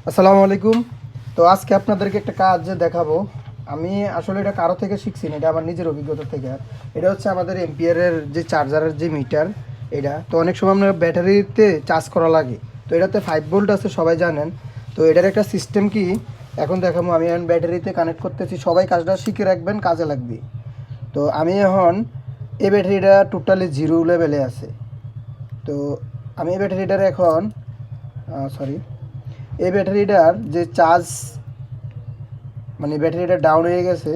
আসসালামু আলাইকুম। তো আজকে আপনাদেরকে একটা কাজ দেখাবো। আমি আসলে এটা কারো থেকে শিখছি না, এটা আমার নিজের অভিজ্ঞতা থেকে। এটা হচ্ছে আমাদের এম্পিয়ারের যে চার্জারের যে মিটার, এটা তো অনেক সময় আমরা ব্যাটারিতে চার্জ করা লাগে। তো এটাতে 5 ভোল্ট আছে, সবাই জানেন। তো এটার একটা সিস্টেম কি এখন দেখাবো। আমি এখন ব্যাটারিতে কানেক্ট করতেছি, সবাই কাজটা শিখে রাখবেন, কাজে লাগবে। তো আমি এখন এই ব্যাটারিটা টোটালি জিরো লেভেলে আছে। তো আমি এই ব্যাটারিটার এখন সরি এই ব্যাটারিটার যে চার্জ, মানে ব্যাটারিটা ডাউন হয়ে গেছে।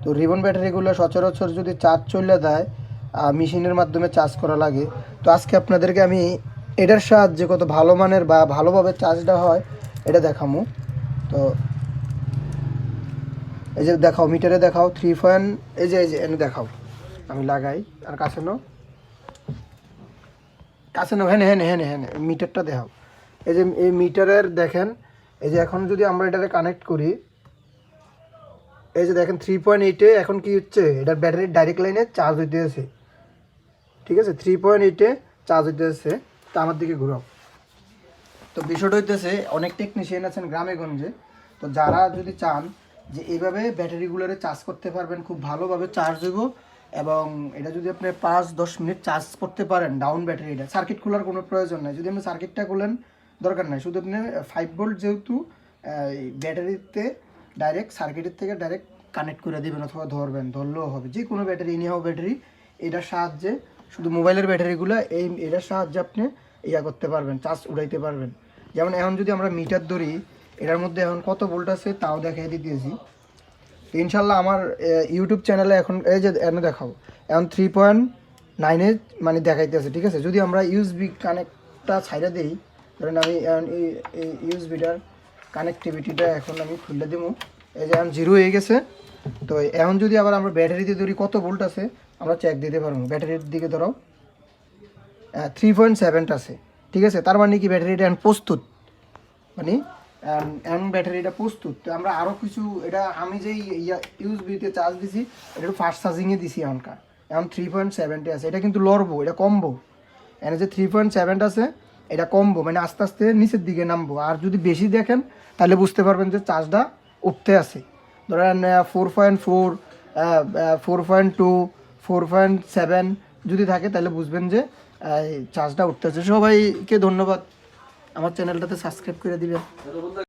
তো রিবন ব্যাটারিগুলো সচরাচর যদি চার্জ চলে দেয়, মেশিনের মাধ্যমে চার্জ করা লাগে। তো আজকে আপনাদেরকে আমি এটার সাহায্যে কত ভালো মানের বা ভালোভাবে চার্জটা হয় এটা দেখামু। তো এই যে দেখাও, মিটারে দেখাও 3 পয়েন্ট, এই যে এনে দেখাও। আমি লাগাই, আর কাছে নো, কাছে নো, হ্যাঁ হ্যাঁ হ্যাঁ হ্যাঁ, মিটারটা দেখাও। এই যে এই মিটারের দেখেন, এই যে এখন যদি আমরা এটাকে কানেক্ট করি, এই যে দেখেন 3.8-এ এখন কি হচ্ছে, এটার ব্যাটারির ডাইরেক্ট লাইনে চার্জ হইতেছে। ঠিক আছে, 3.8-এ চার্জ হইতেছে। তো আমার দিকে ঘুরাও। তো বিষয়টা হইতেছে, অনেক টেকনিশিয়ান আছেন গ্রামে গঞ্জে। তো যারা যদি চান যে এইভাবে ব্যাটারিগুলোরে চার্জ করতে পারবেন, খুব ভালোভাবে চার্জ হইব। এবং এটা যদি আপনি 5-10 মিনিট চার্জ করতে পারেন, ডাউন ব্যাটারিটা, সার্কিট খোলার কোনো প্রয়োজন নাই। যদি আপনি সার্কিটটা খোলেন, দরকার নাই, শুধু আপনি 5 ভোল্ট যেহেতু ব্যাটারিতে ডাইরেক্ট সার্কিটের থেকে ডাইরেক্ট কানেক্ট করে দেবেন, অথবা ধরলেও হবে, যে কোনো ব্যাটারি, এনিহাও ব্যাটারি। এটার সাহায্যে শুধু মোবাইলের ব্যাটারিগুলো এটার সাহায্যে আপনি করতে পারবেন, চার্জ উঠাইতে পারবেন। যেমন এখন যদি আমরা মিটার ধরি, এটার মধ্যে এখন কত ভোল্ট আছে তাও দেখাই দিতেছি। তো ইনশাল্লাহ আমার ইউটিউব চ্যানেলে এখন এই যে এনে দেখাও, এখন 3.9-এ মানে দেখাইতেছে। ঠিক আছে, যদি আমরা ইউএসবি কানেক্টটা ছাইড়া দিই, ধরেন আমি এখন এই ইউএসবিটার কানেক্টিভিটিটা এখন আমি খুলে দিব। এই যে এখন জিরো হয়ে গেছে। তো এখন যদি আবার আমরা ব্যাটারিতে ধরি কত ভোল্ট আছে, আমরা চেক দিতে পারবো। ব্যাটারির দিকে ধরো 3.7 আছে। ঠিক আছে, তার মানে কি ব্যাটারিটা এখন প্রস্তুত, মানে এখন ব্যাটারিটা প্রস্তুত। তো আমরা আরও কিছু, এটা আমি যেই ইউএসবিতে চার্জ দিছি, এটা একটু ফাস্ট চার্জিংয়ে দিছি। এখন 3.7-এ আছে। এটা কিন্তু লড়বো, এটা কমবো। এখানে যে 3.7 আছে, এটা কমবো, মানে আস্তে আস্তে নিচের দিকে নামবো। আর যদি বেশি দেখেন, তাহলে বুঝতে পারবেন যে চার্জটা উঠতে আছে। ধরেন 4.4, 4.2, 4.7 যদি থাকে, তাহলে বুঝবেন যে চার্জটা উঠতেছে। সবাইকে ধন্যবাদ, আমার চ্যানেলটাতে সাবস্ক্রাইব করে দিবেন।